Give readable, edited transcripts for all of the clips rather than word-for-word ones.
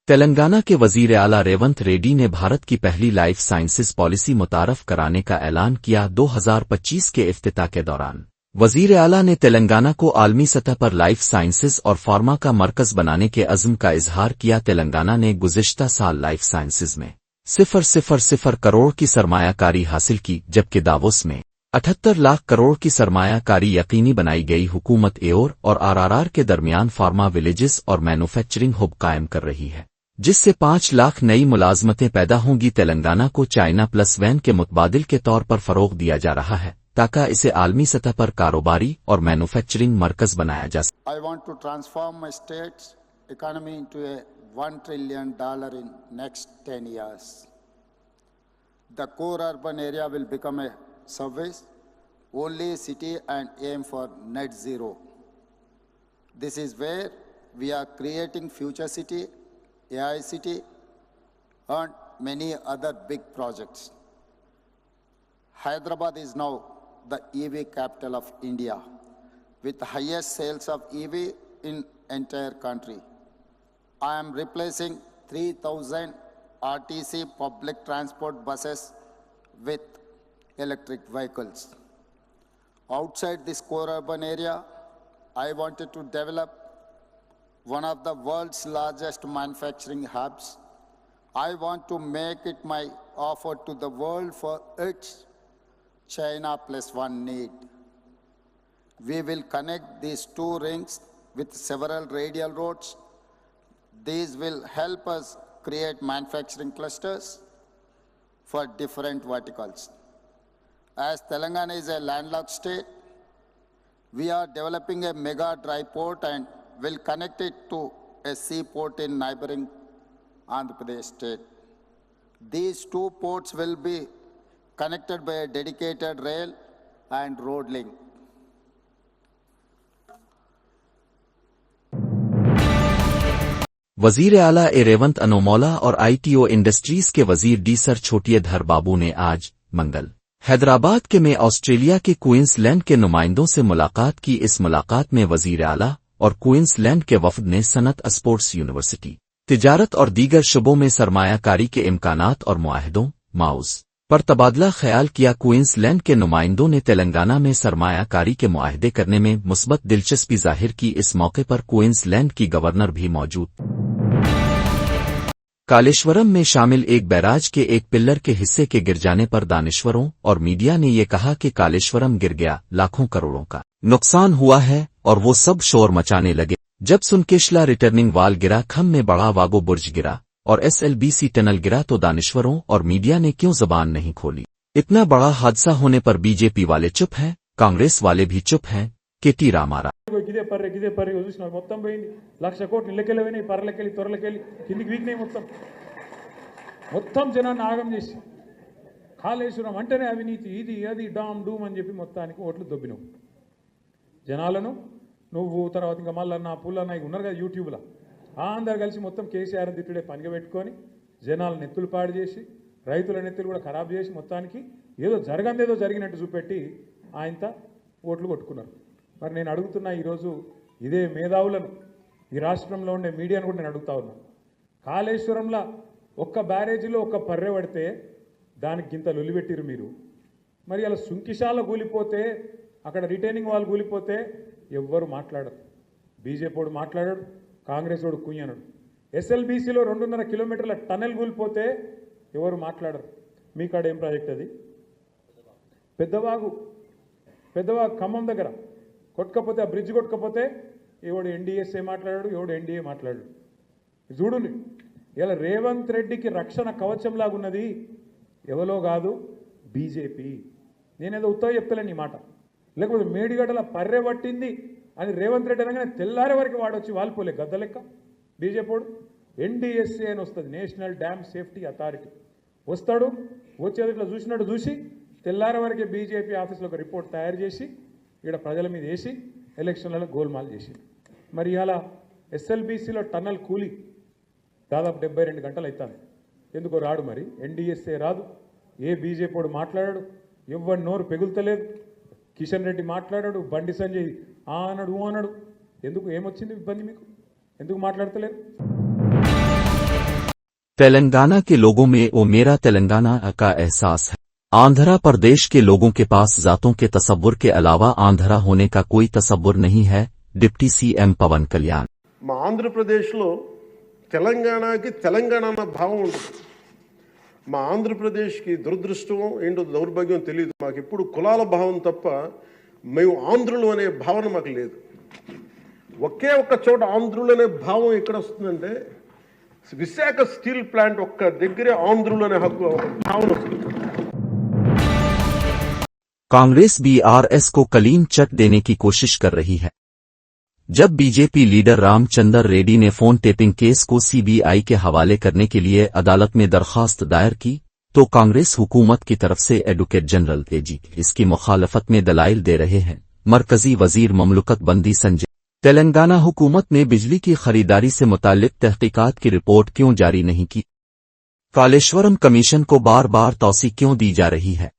तेलंगाना के वजीर आला रेवंत रेड्डी ने भारत की पहली लाइफ साइंसेज पॉलिसी मुतारफ कराने का ऐलान किया। 2025 के इफ्तिताह के दौरान वजीर आला ने तेलंगाना को आलमी सतह पर लाइफ साइंसेज और फार्मा का मरकज बनाने के अज़्म का इजहार किया। तेलंगाना ने गुज़िश्ता साल लाइफ साइंसेज में 0.00 करोड़ की सरमायाकारी हासिल की, जबकि दावोस में 78 लाख करोड़ की सरमायाकारी यकीनी बनाई गई। हुकूमत एओर और आरआरआर के दरमियान फार्मा विलेजेस और मैन्युफैक्चरिंग हब कायम कर रही है, जिससे 5 लाख नई मुलाजमतें पैदा होंगी। तेलंगाना को चाइना+1 के मुतबादिल के तौर पर फ़रोग़ दिया जा रहा है ताकि इसे आलमी सतह पर कारोबारी और मैन्युफैक्चरिंग मरकज बनाया जा सके। I want to transform my state's economy into a $1 trillion in next 10 years. The core urban area will become a service only city and aim for net zero. This is where we are creating future city, AI city, and many other big projects. Hyderabad is now the EV capital of India, with the highest sales of EV in entire country. I am replacing 3,000 RTC public transport buses with electric vehicles. Outside this core urban area, I wanted to develop one of the world's largest manufacturing hubs. I want to make it my offer to the world for its China+1 need. We will connect these two rings with several radial roads. These will help us create manufacturing clusters for different verticals. As Telangana is a landlocked state, we are developing a mega dry port and will connect it to a seaport in neighboring Andhra Pradesh state. These two ports will be connected by a dedicated rail and road link. वजीर आला ए रेवंत अनोमोला और ITO industries के वजीर D sir छोटियाधर बाबू ने आज मंगल हैदराबाद के में Australia के क्वींसलैंड के नुमाइंदों से मुलाकात की। इस मुलाकात में वजीर आला और क्वींसलैंड के वफद ने सनत स्पोर्ट्स यूनिवर्सिटी, तिजारत और दीगर शुबों में सरमायाकारी के इम्कानात और मुआहदों माउज पर तबादला ख्याल किया। क्वींसलैंड के नुमाइंदों ने तेलंगाना में सरमायाकारी के मुआहदे करने में मुस्बत दिलचस्पी जाहिर की। इस मौके पर क्वींसलैंड की गवर्नर भी मौजूद। कालेश्वरम में शामिल एक बैराज के एक पिल्लर के हिस्से के गिर जाने पर दानिश्वरों और मीडिया ने ये कहा कि कालेश्वरम गिर गया, लाखों करोड़ों का नुकसान हुआ है, और वो सब शोर मचाने लगे जब सुनकेशला रिटर्निंग वाल गिरा, खम में बड़ा वागो बुर्ज गिरा और SLBC टनल गिरा। तो दानिश्वरों और मीडिया ने क्यों जबान नहीं खोली? इतना बड़ा हादसा होने पर बीजेपी वाले चुप हैं, कांग्रेस वाले भी चुप हैं। KT रामारा మొత్తం పోయింది 1,00,000 కోట్లు ఇళ్ళకెళ్ళి పర్లకెళ్ళి తొరలకెళ్ళి కిందికి వీక్నే మొత్తం జనాన్ని ఆగం చేసి కాళేశ్వరం అంటేనే అవినీతి, ఇది అది డామ్ డూమ్ అని చెప్పి మొత్తానికి ఓట్లు దొబ్బినావు జనాలను. నువ్వు తర్వాత ఇంకా మళ్ళీ పుల్లన్న ఉన్నారు కదా యూట్యూబ్లో, అందరు కలిసి మొత్తం కేసీఆర్ తిట్టుడే పనిగా పెట్టుకొని జనాల నెత్తులు పాడు చేసి రైతుల నెత్తులు కూడా ఖరాబ్ చేసి మొత్తానికి ఏదో జరగందేదో జరిగినట్టు చూపెట్టి ఆయనతో ఓట్లు కొట్టుకున్నారు. మరి నేను అడుగుతున్నా, ఈరోజు ఇదే మేధావులను ఈ రాష్ట్రంలో ఉండే మీడియాను కూడా నేను అడుగుతా ఉన్నా, కాళేశ్వరంలో ఒక్క బ్యారేజీలో ఒక్క పర్రె పడితే దానికి ఇంత లొలిపెట్టిరు మీరు. మరి అలా సుంకిశాల కూలిపోతే, అక్కడ రిటైనింగ్ వాళ్ళు కూలిపోతే ఎవ్వరు మాట్లాడరు. బీజేపీ మాట్లాడాడు, కాంగ్రెస్ వాడు కుయ్యనడు. SLBCలో 2.5 కిలోమీటర్ల టనెల్ కూలిపోతే ఎవరు మాట్లాడరు. మీ కాడ ఏం ప్రాజెక్ట్ అది? పెద్దవాగు ఖమ్మం దగ్గర కొట్టకపోతే, ఆ బ్రిడ్జ్ కొట్టకపోతే ఎవడు NDSA మాట్లాడాడు, ఎవడు NDA మాట్లాడాడు. చూడండి, ఇలా రేవంత్ రెడ్డికి రక్షణ కవచంలాగున్నది ఎవరో కాదు, బీజేపీ. నేనేదో ఉత్తగా చెప్తలేను ఈ మాట. లేకపోతే మేడిగడ్డల పర్రె పట్టింది అని రేవంత్ రెడ్డి అనగానే తెల్లారే వరకు వాడొచ్చి వాలిపోలే గద్ద లెక్క బీజేపీడు. NDSA అని వస్తుంది, నేషనల్ డ్యామ్ సేఫ్టీ అథారిటీ. వస్తాడు, వచ్చేది ఇట్లా చూసినట్టు చూసి తెల్లారే వరకే బీజేపీ ఆఫీస్లో ఒక రిపోర్ట్ తయారు చేసి ఇక్కడ ప్రజల మీద వేసి ఎలక్షన్లలో గోల్మాల్ చేసి. మరి ఇవాళ SLBCలో టన్నల్ కూలి దాదాపు 72 గంటలు అవుతాను. ఎందుకో రాడు, మరి NDSA రాదు, ఏ బీజేపీడు మాట్లాడాడు, ఎవరి నోరు పెగులుతలేదు. కిషన్ రెడ్డి మాట్లాడాడు, బండి సంజయ్ అన్నాడు. ఎందుకు? ఏమొచ్చింది ఇబ్బంది మీకు? ఎందుకు మాట్లాడతలేరు? तेलंगाना के लोगों में वो मेरा तेलंगाना का एहसास है। आंध्रा प्रदेश के लोगों के पास जातों के तसव्वुर के अलावा आंध्रा होने का कोई तसव्वुर नहीं है। डिप्टी सीएम पवन कल्याण। మా ఆంధ్రప్రదేశ్లో తెలంగాణకి తెలంగాణ అన్న భావం ఉంటుంది. మా ఆంధ్రప్రదేశ్కి దురదృష్టం ఏంటో దౌర్భాగ్యం తెలియదు. మాకు ఎప్పుడు కులాల భావం తప్ప మేము ఆంధ్రులు అనే భావన మాకు లేదు. ఒకే ఒక్క చోట ఆంధ్రులు అనే భావం ఎక్కడ వస్తుందంటే విశాఖ స్టీల్ ప్లాంట్ ఒక్క దగ్గరే ఆంధ్రులు అనే హక్కు భావన వస్తుంది. कांग्रेस बीआरएस को कलीन चट देने की कोशिश कर रही है। जब बीजेपी लीडर रामचंद्र रेड्डी ने फोन टेपिंग केस को सीबीआई के हवाले करने के लिए अदालत में दरखास्त दायर की, तो कांग्रेस हुकूमत की तरफ से एडवोकेट जनरल एजी इसकी मुखालफत में दलाइल दे रहे हैं। मरकजी वजीर ममलुकत बंदी संजय। तेलंगाना हुकूमत ने बिजली की खरीदारी से मुताल्लिक तहकीकात की रिपोर्ट क्यों जारी नहीं की? कालेश्वरम कमीशन को बार बार तौसीक क्यों दी जा रही है?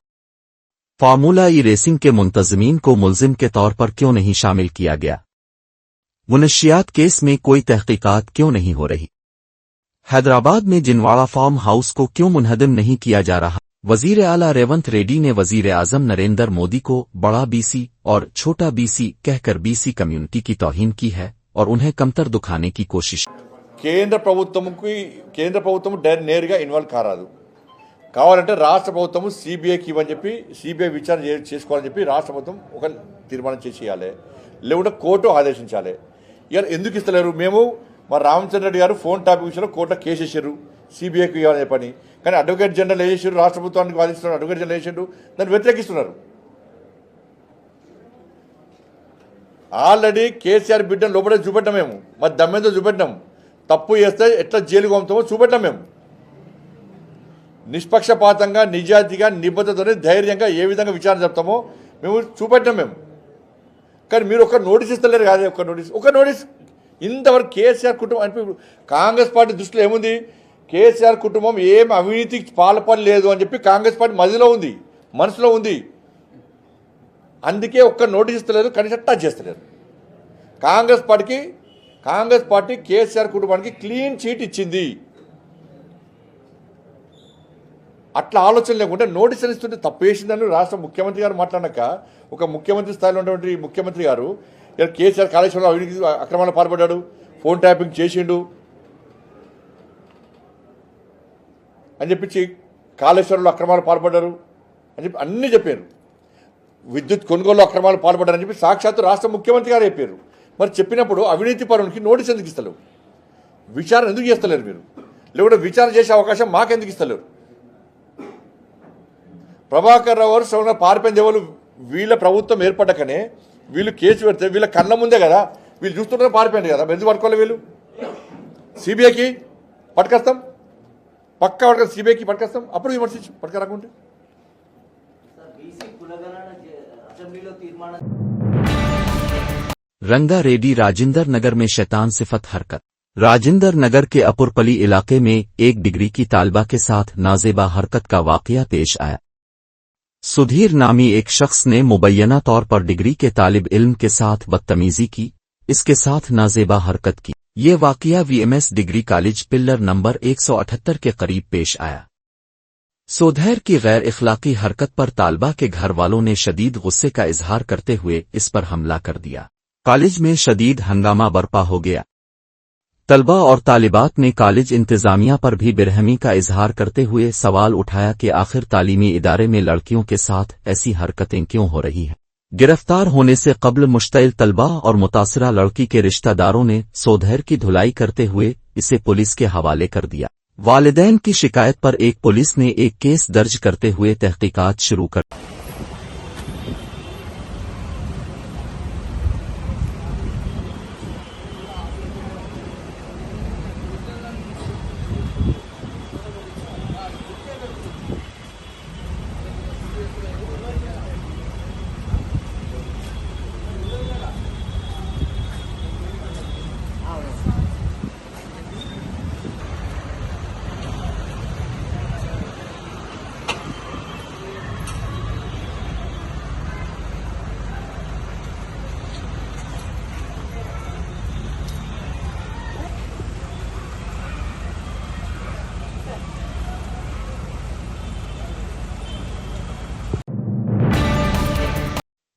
फार्मूला ई रेसिंग के मुंतजमीन को मुल्जिम के तौर पर क्यों नहीं शामिल किया गया? मुनशियात केस में कोई तहकीकात क्यों नहीं हो रही? हैदराबाद में जिनवाड़ा फार्म हाउस को क्यों मुनहदम नहीं किया जा रहा? वजीर आला रेवंत रेड्डी ने वजीर आजम नरेंद्र मोदी को बड़ा बीसी और छोटा बीसी कहकर बीसी कम्युनिटी की तौहीन की है और उन्हें कमतर दुखाने की कोशिश। కేంద్ర ప్రభుత్వం నేరుగా ఇన్వాల్వ్ కారాదు. కావాలంటే రాష్ట్ర ప్రభుత్వం సిబిఐకి ఇవ్వని చెప్పి సిబిఐ విచారణ చేసుకోవాలని చెప్పి రాష్ట్ర ప్రభుత్వం ఒక తీర్మానం చేసేయాలి, లేకుంటే కోర్టు ఆదేశించాలి. ఇవాళ ఎందుకు ఇస్తలేరు? మేము మా రామచంద్ర రెడ్డి గారు ఫోన్ టాపిక్ విషయంలో కోర్టులో కేసు వేసారు, సిబిఐకి ఇవ్వాలని చెప్పని. కానీ అడ్వకేట్ జనరల్ ఏం చేసారు? రాష్ట్ర ప్రభుత్వానికి వాదిస్తున్నారు, అడ్వకేట్ జనరల్ వేసారు, దాన్ని వ్యతిరేకిస్తున్నారు. ఆల్రెడీ కేసీఆర్ బిడ్డను లోపలే చూపెట్టాం మేము, మరి దమ్మెంతో చూపెట్టాం. తప్పు చేస్తే ఎట్లా జైలుకు పంపుతామో చూపెట్టాం మేము. నిష్పక్షపాతంగా నిజాయితీగా నిబద్ధతతో ధైర్యంగా ఏ విధంగా విచారణ చెప్తామో మేము చూపెట్టాం మేము. కానీ మీరు ఒక నోటీస్ ఇస్తలేరు కాదు. ఒక నోటీస్ ఇంతవరకు కేసీఆర్ కుటుంబం అంటే కాంగ్రెస్ పార్టీ దృష్టిలో ఏముంది? కేసీఆర్ కుటుంబం ఏం అవినీతికి పాల్పడలేదు అని చెప్పి కాంగ్రెస్ పార్టీ మనసులో ఉంది. అందుకే ఒక్క నోటీస్ ఇస్తలేదు, కనీసం టచ్ చేస్తలేరు. కాంగ్రెస్ పార్టీ కేసీఆర్ కుటుంబానికి క్లీన్ చీట్ ఇచ్చింది. అట్లా ఆలోచన లేకుంటే నోటీసులు ఇస్తుంటే తప్పు వేసిందని రాష్ట్ర ముఖ్యమంత్రి గారు మాట్లాడాక, ఒక ముఖ్యమంత్రి స్థాయిలో ఉన్నటువంటి ముఖ్యమంత్రి గారు కేసీఆర్ కాళేశ్వరంలో అవినీతి అక్రమాలు పాల్పడ్డాడు, ఫోన్ ట్యాపింగ్ చేసిండు అని చెప్పించి కాళేశ్వరంలో అక్రమాలు పాల్పడ్డారు అని చెప్పి అన్నీ చెప్పారు. విద్యుత్ కొనుగోలు అక్రమాలు పాల్పడ్డారని చెప్పి సాక్షాత్తు రాష్ట్ర ముఖ్యమంత్రి గారు చెప్పారు. మరి చెప్పినప్పుడు అవినీతి పరునికి నోటీస్ ఎందుకు ఇస్తలేవు? విచారణ ఎందుకు చేస్తలేరు మీరు? లేకుంటే విచారణ చేసే అవకాశం మాకెందుకు ఇస్తలేరు? ప్రభాకర్ రావు గారు శ్రవణ పారిపోయింది ఎవరు? వీళ్ళ ప్రభుత్వం ఏర్పడ్డాకనే వీళ్ళు కేసు పెడితే వీళ్ళ కళ్ళ ముందే కదా, వీళ్ళు చూస్తుంటే పారిపోయింది కదా. ఎందుకు పట్టుకోవాలి? వీళ్ళు సిబిఐకి పట్టుకొస్తాం, పక్కా పట్టుకొస్తాం, సిబిఐకి పట్టుకొస్తాం. అప్పుడు విమర్శించు పట్టుకరాకుంటే. रंगा रेड्डी राजेंद्र नगर में शैतान सिफत हरकत। राजेंद्र नगर के अपुरपली इलाके में एक डिग्री की तालिबा के साथ नाजेबा हरकत का वाकया पेश आया। सुधीर नामी एक शख्स ने मुबैना तौर पर डिग्री के तालिब इल्म के साथ बदतमीजी की, इसके साथ नाजेबा हरकत की। ये वाकया VMS degree college pillar number 178 के करीब पेश आया। सुधीर की गैर इखलाकी हरकत पर तालिबा के घर वालों ने शदीद गुस्से का इजहार करते हुए इस पर हमला कर दिया। कॉलेज में शदीद हंगामा बरपा हो गया। तलबा और तालिबात ने कॉलेज इंतजामिया पर भी बेरहमी का इजहार करते हुए सवाल उठाया कि आखिर तालीमी इदारे में लड़कियों के साथ ऐसी हरकतें क्यों हो रही हैं। गिरफ्तार होने से कब्ल मुश्तइल तलबा और मुतासिरा लड़की के रिश्तेदारों ने सुधीर की धुलाई करते हुए इसे पुलिस के हवाले कर दिया। वालिदैन की शिकायत पर पुलिस ने एक केस दर्ज करते हुए तहकीकात शुरू कर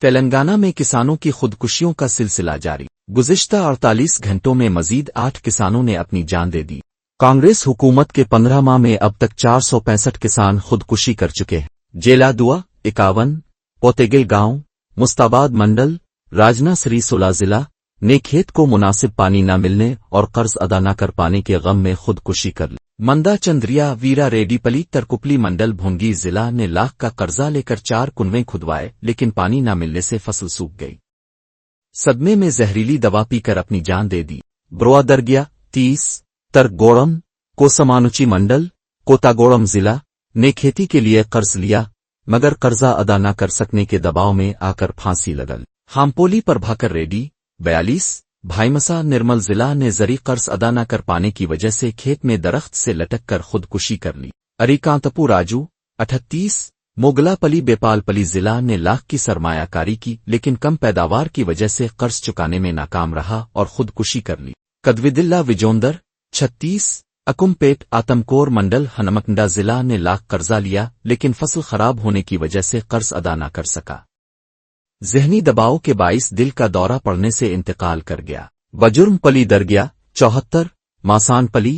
तेलंगाना में किसानों की खुदकुशियों का सिलसिला जारी। गुज़िश्ता 48 घंटों में मजीद 8 किसानों ने अपनी जान दे दी। कांग्रेस हुकूमत के 15 माह में अब तक 465 किसान खुदकुशी कर चुके हैं। जेलादुआ 51, पोतेगिल गांव, मुस्ताबाद मंडल, राजना श्री 16 जिला ने खेत को मुनासिब पानी न मिलने और कर्ज अदा न कर पाने के गम में खुदकुशी कर ली। मंदा चंद्रिया वीरा रेड्डीपल्ली तरकुपली मंडल भुंगी जिला ने लाख का कर्जा लेकर 4 कुनवें खुदवाए, लेकिन पानी न मिलने से फसल सूख गई। सदमे में जहरीली दवा पीकर अपनी जान दे दी। ब्रोआदरगिया 30, तरगोड़म कोसमानुची मंडल कोतागोड़म जिला ने खेती के लिए कर्ज लिया, मगर कर्जा अदा न कर सकने के दबाव में आकर फांसी लगल। हाम्पोली प्रभाकर रेड्डी 42, भाईमसा निर्मल जिला ने जरी कर्ज अदा न कर पाने की वजह से खेत में दरख्त से लटक कर खुदकुशी कर ली। अरिकांतपु राजू 38, मोगलापली बेपालपली जिला ने लाख की सरमायाकारी की, लेकिन कम पैदावार की वजह से कर्ज चुकाने में नाकाम रहा और खुदकुशी कर ली। कदविदिल्ला विजोंदर 36, अकुमपेट आतमकोर मंडल हनमकंडा जिला ने लाख कर्जा लिया, लेकिन फसल खराब होने की वजह से कर्ज अदा न कर सका। जहनी दबाव के बाइस दिल का दौरा पड़ने से इंतकाल कर गया। बजुर्मपली दरगिया 74, मासानपली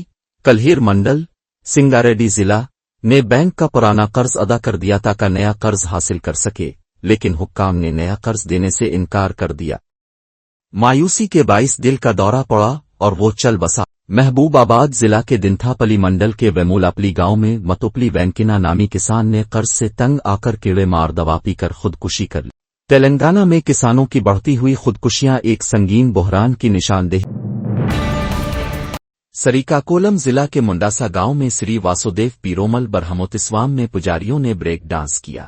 कलहीर मंडल सिंगारेड्डी जिला ने बैंक का पुराना कर्ज अदा कर दिया ताकि नया कर्ज हासिल कर सके, लेकिन हुक्काम ने नया कर्ज देने से इनकार कर दिया। मायूसी के बाइस दिल का दौरा पड़ा और वो चल बसा। महबूबाबाद जिला के दिंथापली मंडल के वेमुलापली गांव में मतुपली वैंकिना नामी किसान ने कर्ज से तंग आकर कीड़े मार दवा पीकर खुदकुशी कर ली। तेलंगाना में किसानों की बढ़ती हुई खुदकुशियां एक संगीन बहरान की निशानदेही। सरीकाकोलम जिला के मुंडासा गांव में श्री वासुदेव पीरोमल बरहमोतिस्वाम में पुजारियों ने ब्रेक डांस किया।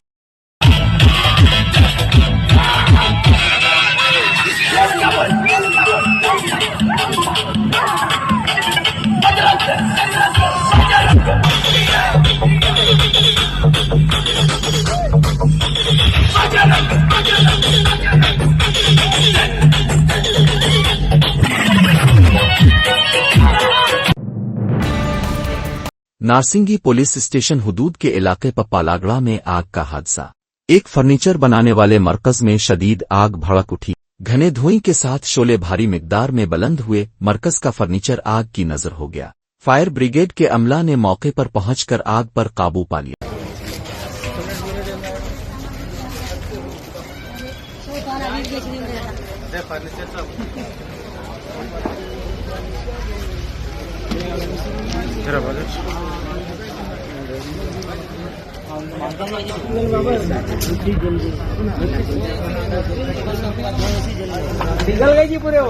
नारसिंगी पुलिस स्टेशन हुदूद के इलाके पप्पालागड़ा में आग का हादसा। एक फर्नीचर बनाने वाले मरकज में शदीद आग भड़क उठी। घने धुएं के साथ शोले भारी मिकदार में बुलंद हुए, मरकज का फर्नीचर आग की नजर हो गया। फायर ब्रिगेड के अमला ने मौके पर पहुंचकर आग पर काबू पा लिया। निकल गई जी पूरे हो।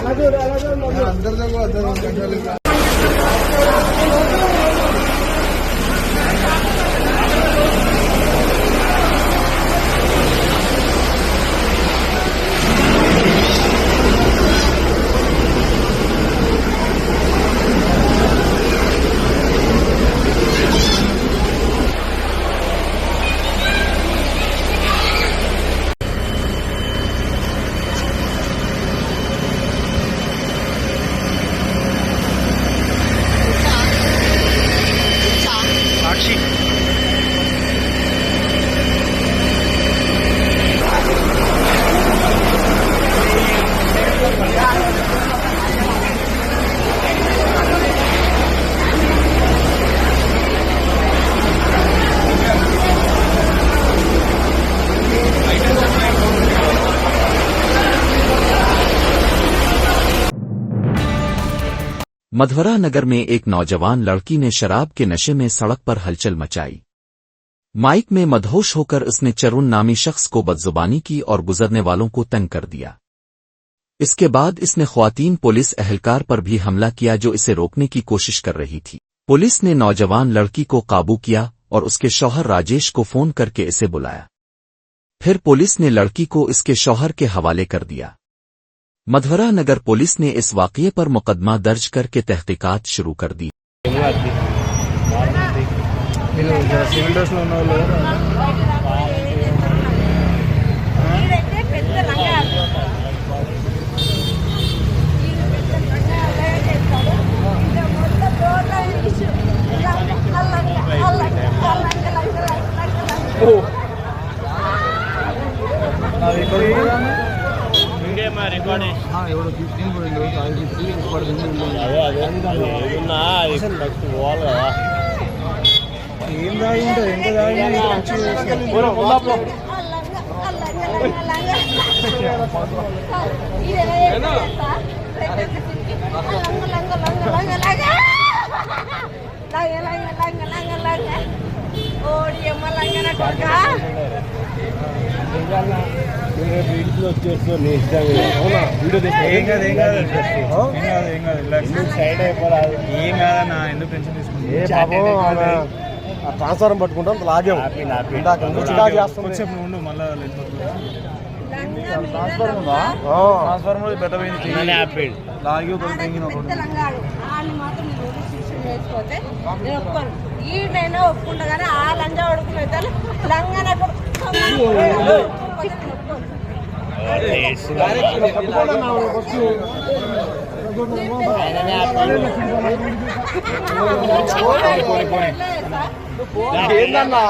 अंदर मधवरा नगर में एक नौजवान लड़की ने शराब के नशे में सड़क पर हलचल मचाई। माइक में मदहोश होकर उसने चरुन नामी शख्स को बदजुबानी की और गुजरने वालों को तंग कर दिया। इसके बाद इसने ख्वातीन पुलिस एहलकार पर भी हमला किया जो इसे रोकने की कोशिश कर रही थी। पुलिस ने नौजवान लड़की को काबू किया और उसके शौहर राजेश को फोन करके इसे बुलाया। फिर पुलिस ने लड़की को इसके शौहर के हवाले कर दिया। मधवरा नगर पुलिस ने इस वाक़ये पर मुकदमा दर्ज करके तहकीकात शुरू कर दी। Allah అదే ఏదున్నా అది ఫస్ట్ పోవాలి కదా. ఏం తాగింటో ఎంత వీడియో వచ్చేస్తూ నీ ఇష్టం. ఏం కాదు ఏం కాదు ఏం కాదు సైడ్ అయిపోరాదు. ఏం కాదన్నా, ఎందుకు టెన్షన్ తీసుకుంటే ట్రాన్స్ఫార్మర్ పట్టుకుంటాం లాగేము. కొంచెం ఉండు మళ్ళీ ట్రాన్స్ఫార్మర్ పెట్టబోయింది లాగి ఈడైనా ఒప్పుకుంటా కానీ ఆ లంజా ఉడుకునే లంగా ఏందన్నా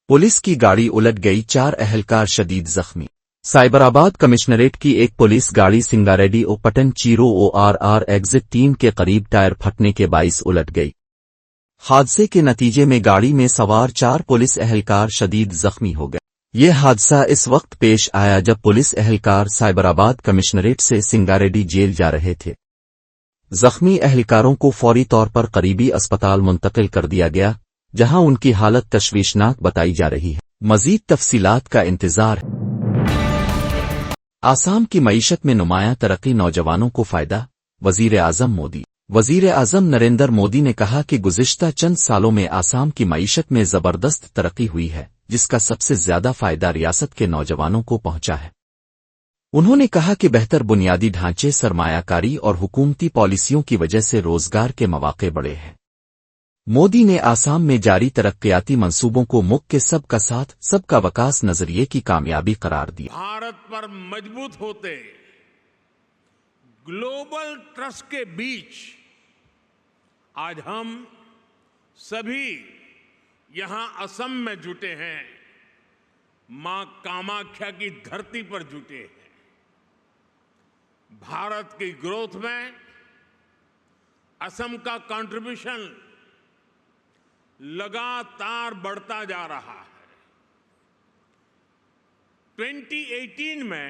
पुलिस की गाड़ी उलट गई, 4 अहलकार शदीद जख्मी। साइबराबाद कमिश्नरेट की एक पुलिस गाड़ी सिंगारेड्डी ओ पटन चीरो ORR एग्जिट 3 के करीब टायर फटने के बाइस उलट गई। हादसे के नतीजे में गाड़ी में सवार 4 पुलिस अहलकार शदीद जख्मी हो गए। ये हादसा इस वक्त पेश आया जब पुलिस अहलकार साइबराबाद कमिश्नरेट से सिंगारेड्डी जेल जा रहे थे। जख्मी अहलकारों को फौरी तौर पर करीबी अस्पताल मुंतकिल कर दिया गया, जहां उनकी हालत तशवीशनाक बताई जा रही है। मजीद तफसीलात का इंतजार है। आसाम की मईशत में नुमायां तरक्की, नौजवानों को फायदा। वजीर आजम मोदी। वजीर आजम नरेंद्र मोदी ने कहा कि गुज़िश्ता चंद सालों में आसाम की मईशत में जबरदस्त तरक्की हुई है, जिसका सबसे ज्यादा फायदा रियासत के नौजवानों को पहुंचा है। उन्होंने कहा कि बेहतर बुनियादी ढांचे, सरमायाकारी और हुकूमती पॉलिसियों की वजह से रोजगार के मौके बढ़े हैं। मोदी ने आसाम में जारी तरक्याती मंसूबों को मुल्क के सबका साथ, सबका विकास नजरिए की कामयाबी करार दिया। भारत पर मजबूत होते ग्लोबल ट्रस्ट के बीच आज हम सभी यहां असम में जुटे हैं, मां कामाख्या की धरती पर जुटे हैं। भारत की ग्रोथ में असम का कंट्रीब्यूशन लगातार बढ़ता जा रहा है। 2018 में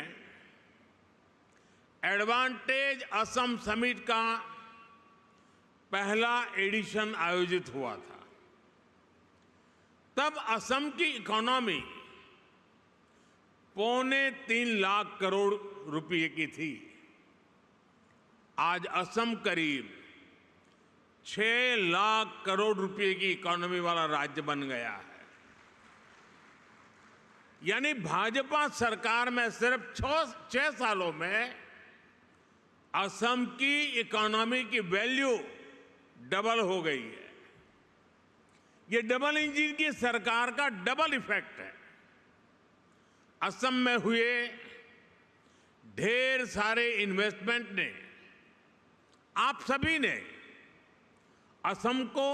एडवांटेज असम समिट का पहला एडिशन आयोजित हुआ था। तब असम की इकोनॉमी 3.25 लाख करोड़ रुपए की थी। आज असम करीब 6 लाख करोड़ रुपए की इकोनॉमी वाला राज्य बन गया है। यानी भाजपा सरकार में सिर्फ 6 सालों में असम की इकोनॉमी की वैल्यू डबल हो गई है। ये डबल इंजन की सरकार का डबल इफेक्ट है। असम में हुए ढेर सारे इन्वेस्टमेंट ने, आप सभी ने असम को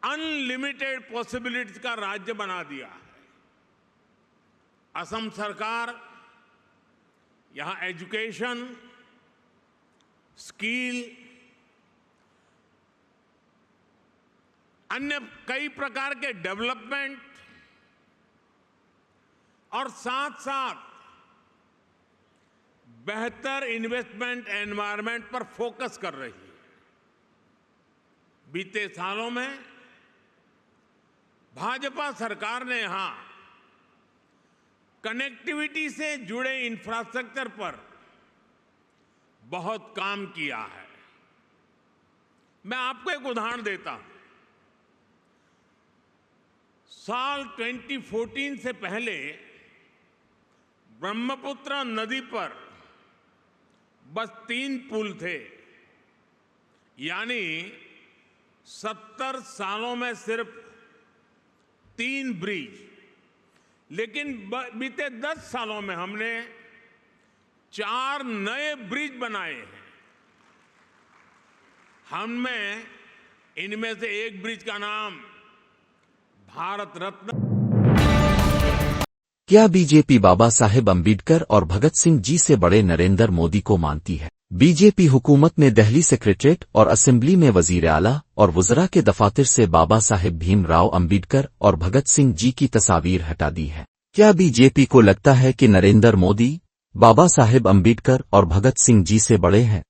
अनलिमिटेड पॉसिबिलिटीज का राज्य बना दिया है। असम सरकार यहां एजुकेशन, स्किल, अन्य कई प्रकार के डेवलपमेंट और साथ साथ बेहतर इन्वेस्टमेंट एनवायरनमेंट पर फोकस कर रही है। बीते सालों में भाजपा सरकार ने यहां कनेक्टिविटी से जुड़े इंफ्रास्ट्रक्चर पर बहुत काम किया है। मैं आपको एक उदाहरण देता हूं। साल 2014 से पहले ब्रह्मपुत्र नदी पर बस 3 पुल थे, यानी 70 सालों में सिर्फ 3 ब्रिज। लेकिन बीते 10 सालों में हमने 4 नए ब्रिज बनाए हैं। हमने इनमें से एक ब्रिज का नाम भारत रत्न। क्या बीजेपी बाबा साहेब अम्बेडकर और भगत सिंह जी से बड़े नरेंद्र मोदी को मानती है? बीजेपी हुकूमत ने दिल्ली सेक्रेटरीट और असेंबली में वजीर आला और वज़रा के दफातर से बाबा साहेब भीमराव अम्बेडकर और भगत सिंह जी की तस्वीर हटा दी है। क्या बीजेपी को लगता है कि नरेंद्र मोदी बाबा साहेब अम्बेडकर और भगत सिंह जी से बड़े हैं?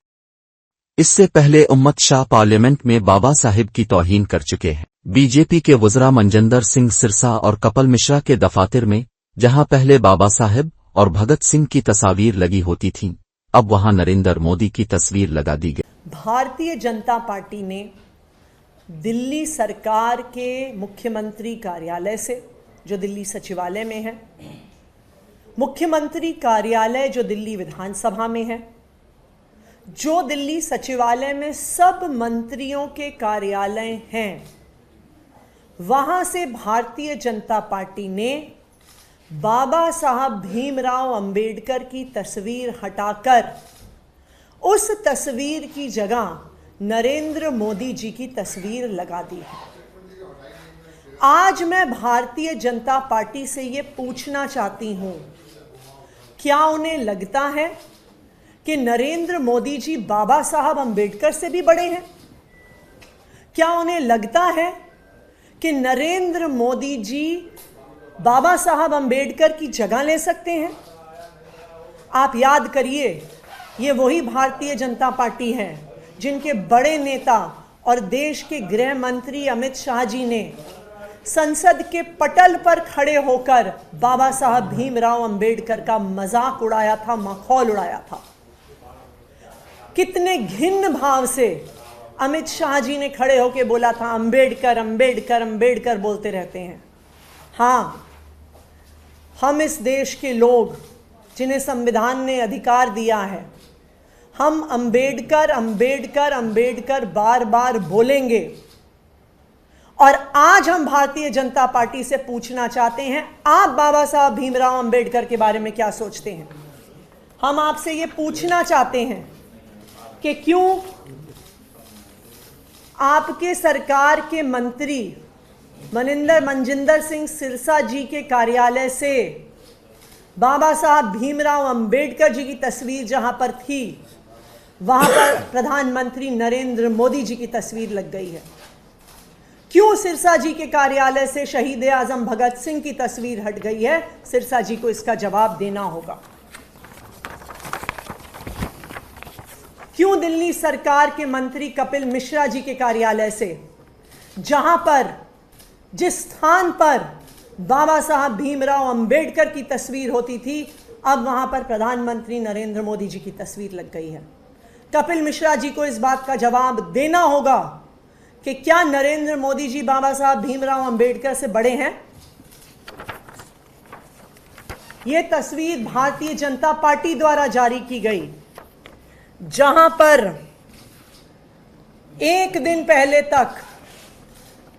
इससे पहले उम्मत शाह पार्लियामेंट में बाबा साहेब की तौहीन कर चुके हैं। बीजेपी के वज़रा मनजिंदर सिंह सिरसा और कपिल मिश्रा के दफातर में जहां पहले बाबा साहेब और भगत सिंह की तस्वीर लगी होती थीं, अब वहां नरेंद्र मोदी की तस्वीर लगा दी गई। भारतीय जनता पार्टी ने दिल्ली सरकार के मुख्यमंत्री कार्यालय से, जो दिल्ली सचिवालय में है, मुख्यमंत्री कार्यालय जो दिल्ली विधानसभा में है, जो दिल्ली सचिवालय में सब मंत्रियों के कार्यालय हैं, वहां से भारतीय जनता पार्टी ने बाबा साहब भीमराव अंबेडकर की तस्वीर हटाकर उस तस्वीर की जगह नरेंद्र मोदी जी की तस्वीर लगा दी है। आज मैं भारतीय जनता पार्टी से ये पूछना चाहती हूं, क्या उन्हें लगता है कि नरेंद्र मोदी जी बाबा साहब अंबेडकर से भी बड़े हैं? क्या उन्हें लगता है कि नरेंद्र मोदी जी बाबा साहब अंबेडकर की जगह ले सकते हैं? आप याद करिए, ये वही भारतीय जनता पार्टी है जिनके बड़े नेता और देश के गृह मंत्री अमित शाह जी ने संसद के पटल पर खड़े होकर बाबा साहब भीमराव अंबेडकर का मजाक उड़ाया था, मखौल उड़ाया था। कितने घिन्न भाव से अमित शाह जी ने खड़े होकर बोला था, अंबेडकर अंबेडकर अंबेडकर बोलते रहते हैं। हाँ, हम इस देश के लोग जिन्हें संविधान ने अधिकार दिया है, हम अंबेडकर अंबेडकर अंबेडकर बार बार बोलेंगे। और आज हम भारतीय जनता पार्टी से पूछना चाहते हैं, आप बाबा साहब भीमराव अंबेडकर के बारे में क्या सोचते हैं? हम आपसे ये पूछना चाहते हैं कि क्यों आपके सरकार के मंत्री मनजिंदर सिंह सिरसा जी के कार्यालय से बाबा साहब भीमराव अंबेडकर जी की तस्वीर जहां पर थी, वहां पर प्रधानमंत्री नरेंद्र मोदी जी की तस्वीर लग गई है? क्यों सिरसा जी के कार्यालय से शहीद आजम भगत सिंह की तस्वीर हट गई है? सिरसा जी को इसका जवाब देना होगा। क्यों दिल्ली सरकार के मंत्री कपिल मिश्रा जी के कार्यालय से, जहां पर जिस स्थान पर बाबा साहब भीमराव अंबेडकर की तस्वीर होती थी, अब वहां पर प्रधानमंत्री नरेंद्र मोदी जी की तस्वीर लग गई है? कपिल मिश्रा जी को इस बात का जवाब देना होगा कि क्या नरेंद्र मोदी जी बाबा साहब भीमराव अंबेडकर से बड़े हैं? यह तस्वीर भारतीय जनता पार्टी द्वारा जारी की गई, जहां पर एक दिन पहले तक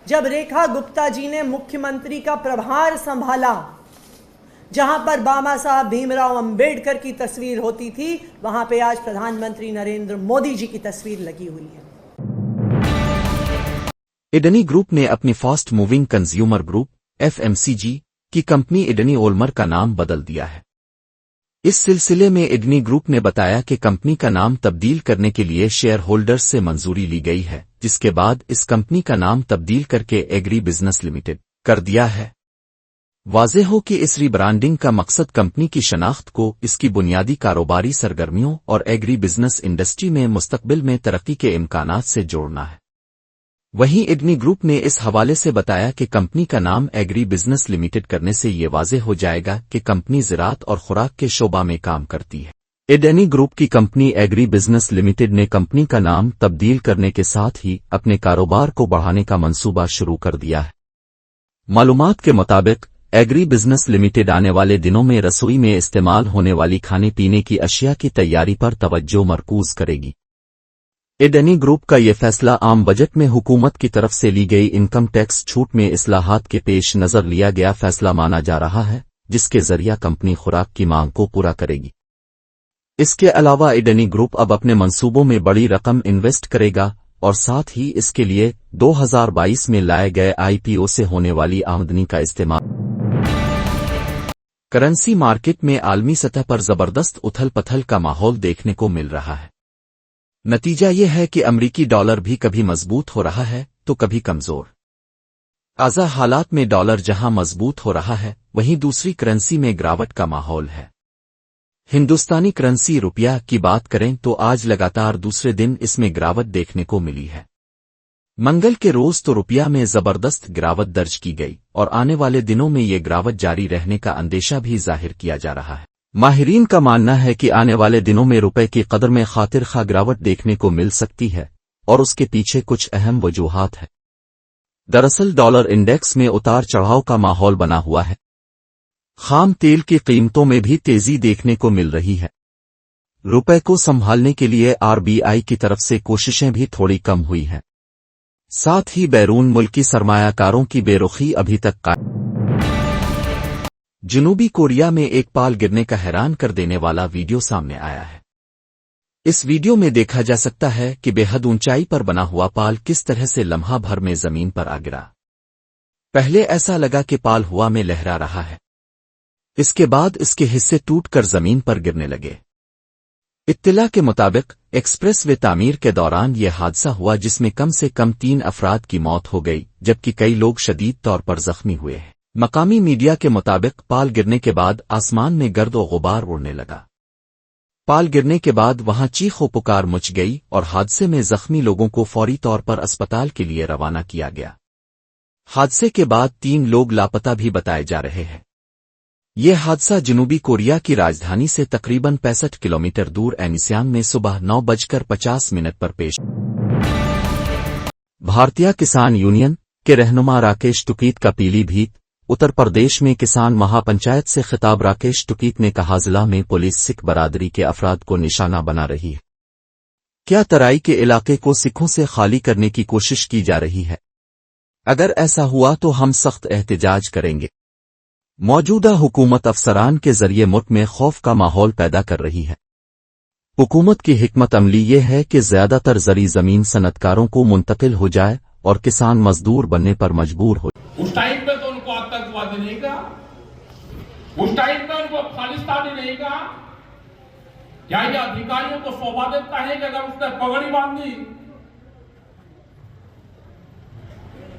जब रेखा गुप्ता जी ने मुख्यमंत्री का प्रभार संभाला, जहां पर बाबा साहब भीमराव अंबेडकर की तस्वीर होती थी, वहां पे आज प्रधानमंत्री नरेंद्र मोदी जी की तस्वीर लगी हुई है। इडनी ग्रुप ने अपनी fast moving consumer group FMCG की कंपनी इडनी ओलमर का नाम बदल दिया है। इस सिलसिले में इडनी ग्रुप ने बताया कि कंपनी का नाम तब्दील करने के लिए शेयर होल्डर्स से मंजूरी ली गई है, जिसके बाद इस कंपनी का नाम तब्दील करके एग्री बिजनेस लिमिटेड कर दिया है। वाज़ेह हो कि इस रीब्रांडिंग का मकसद कंपनी की शनाख्त को इसकी बुनियादी कारोबारी सरगर्मियों और एग्री बिजनेस इंडस्ट्री में मुस्तकबिल में तरक्की के इम्कानात से जोड़ना है। वहीं इडनी ग्रुप ने इस हवाले से बताया कि कंपनी का नाम एग्री बिजनेस लिमिटेड करने से ये वाज़ेह हो जाएगा कि कंपनी ज़राअत और खुराक के शोबा में काम करती है। इडनी ग्रुप की कंपनी एग्री बिजनेस लिमिटेड ने कंपनी का नाम तब्दील करने के साथ ही अपने कारोबार को बढ़ाने का मंसूबा शुरू कर दिया है। मालूमात के मुताबिक एग्री बिजनेस लिमिटेड आने वाले दिनों में रसोई में इस्तेमाल होने वाली खाने पीने की अशिया की तैयारी पर तवज्जो मरकूज करेगी। इडनी ग्रुप का यह फैसला आम बजट में हुकूमत की तरफ से ली गई इनकम टैक्स छूट में इस्लाहात के पेश नजर लिया गया फैसला माना जा रहा है, जिसके जरिए कंपनी खुराक की मांग को पूरा करेगी। इसके अलावा इडनी ग्रुप अब अपने मंसूबों में बड़ी रकम इन्वेस्ट करेगा और साथ ही इसके लिए 2022 में लाए गए IPO से होने वाली आमदनी का इस्तेमाल। करेंसी मार्केट में आलमी सतह पर जबरदस्त उथल-पथल का माहौल देखने को मिल रहा है। नतीजा यह है कि अमेरिकी डॉलर भी कभी मजबूत हो रहा है तो कभी कमजोर। ताज़ा हालात में डॉलर जहां मजबूत हो रहा है, वहीं दूसरी करेंसी में गिरावट का माहौल है। हिंदुस्तानी करेंसी रुपया की बात करें तो आज लगातार दूसरे दिन इसमें गिरावट देखने को मिली है। मंगल के रोज तो रुपया में जबरदस्त गिरावट दर्ज की गई और आने वाले दिनों में ये गिरावट जारी रहने का अंदेशा भी जाहिर किया जा रहा है। माहिरीन का मानना है कि आने वाले दिनों में रुपए की कदर में खातिर खा गिरावट देखने को मिल सकती है और उसके पीछे कुछ अहम वजूहात है। दरअसल डॉलर इंडेक्स में उतार चढ़ाव का माहौल बना हुआ है। खाम तेल की कीमतों में भी तेजी देखने को मिल रही है। रुपए को संभालने के लिए RBI की तरफ से कोशिशें भी थोड़ी कम हुई हैं। साथ ही बैरून मुल्की सरमायाकारों की बेरुखी अभी तक कायम। जनूबी कोरिया में एक पाल गिरने का हैरान कर देने वाला वीडियो सामने आया है। इस वीडियो में देखा जा सकता है कि बेहद ऊंचाई पर बना हुआ पाल किस तरह से लम्हा भर में जमीन पर आ गिरा। पहले ऐसा लगा कि पाल हवा में लहरा रहा है, इसके बाद इसके हिस्से टूटकर जमीन पर गिरने लगे। इत्तिला के मुताबिक एक्सप्रेस वे तामीर के दौरान यह हादसा हुआ जिसमें कम से कम 3 अफराद की मौत हो गई, जबकि कई लोग शदीद तौर पर जख्मी हुए हैं। मकामी मीडिया के मुताबिक पाल गिरने के बाद आसमान में गर्द और गुबार उड़ने लगा। पाल गिरने के बाद वहां चीखो पुकार मच गई और हादसे में जख्मी लोगों को फौरी तौर पर अस्पताल के लिए रवाना किया गया। हादसे के बाद 3 लोग लापता भी बताए जा रहे हैं। यह हादसा जनूबी कोरिया की राजधानी से तकरीबन 65 किलोमीटर दूर एनिस्यांग में सुबह 9:50 पर पेश। भारतीय किसान यूनियन के रहनुमा राकेश टुकीत का पीलीभीत उत्तर प्रदेश में किसान महापंचायत से खिताब। राकेश टुकीत ने कहा, जिला में पुलिस सिख बरादरी के अफराद को निशाना बना रही है। क्या तराई के इलाके को सिखों से खाली करने की कोशिश की जा रही है? अगर ऐसा हुआ तो हम सख्त एहतजाज करेंगे। मौजूदा हुकूमत अफसरान के जरिए मुल्क में खौफ का माहौल पैदा कर रही है। हुकूमत की हिकमत अमली ये है कि ज्यादातर जरी जमीन सनतकारों को मुंतकिल हो जाए और किसान मजदूर बनने पर मजबूर हो। उस टाइम पे तो उनको आतंकवादी नहीं कहा, उस टाइम पे उनको खालिस्तानी नहीं कहा। क्या ये अधिकारियों को शोभा देता है कि अगर उसने पगड़ी बांधी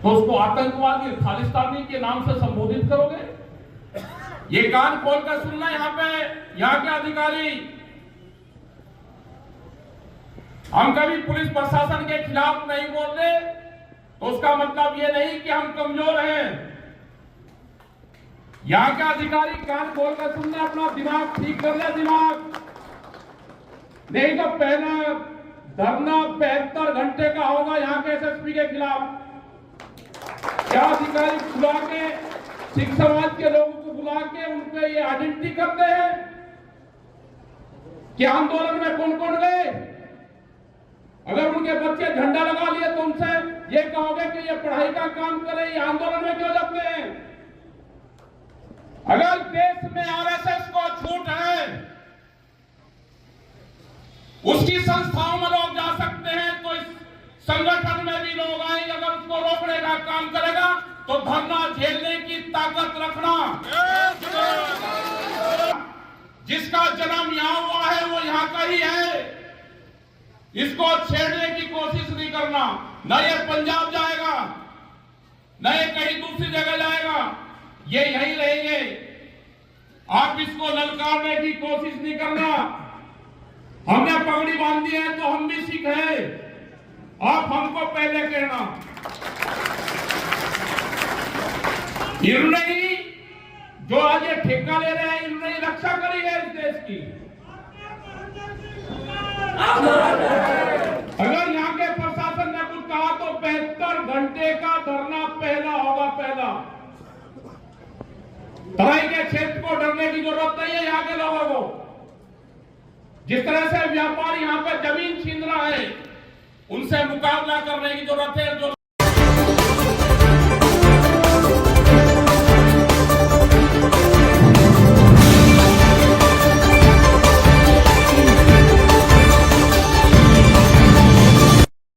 तो उसको आतंकवादी खालिस्तानी के नाम से संबोधित करोगे? ये कान खोल कर सुनना यहाँ के अधिकारी। हम कभी पुलिस प्रशासन के खिलाफ नहीं बोल रहे तो उसका मतलब ये नहीं कि हम कमजोर हैं। यहाँ के अधिकारी कान खोल कर सुनना, अपना दिमाग ठीक कर ले दिमाग, नहीं तो पहला धरना 72 घंटे का होगा यहाँ के SSP के खिलाफ। क्या अधिकारी बुला के सिख समाज के लोगों को बुला के उनके ये आइडेंटिटी करते हैं कि आंदोलन में कौन कौन गए? अगर उनके बच्चे झंडा लगा लिए तो उनसे ये कहोगे कि ये पढ़ाई का काम करे, ये आंदोलन में क्यों जाते हैं? अगर देश में RSS को छूट है, उसकी संस्थाओं में लोग जा सकते हैं, तो इस संगठन में भी लोग आएंगे। अगर उसको रोकने का काम करेगा तो धरना झेलने की ताकत रखना। जिसका जन्म यहां हुआ है वो यहां का ही है, इसको छेड़ने की कोशिश नहीं करना। न ये पंजाब जाएगा, न ये कहीं दूसरी जगह जाएगा, ये यहीं रहेंगे। आप इसको ललकारने की कोशिश नहीं करना। हमने पगड़ी बांधी है तो हम भी सिख हैं, आप हमको पहले कहना। इन्होंने ही जो आज ये ठेका ले रहे हैं, इन्होंने ही रक्षा करी है इस देश की। अगर यहाँ के प्रशासन ने कुछ कहा तो 72 घंटे का धरना पहला होगा। पहला तराई के क्षेत्र को डरने की जरूरत नहीं है। यहाँ के लोगों को जिस तरह से व्यापारी यहाँ पे जमीन छीन रहा है, उनसे मुकाबला करने की जरूरत है। जो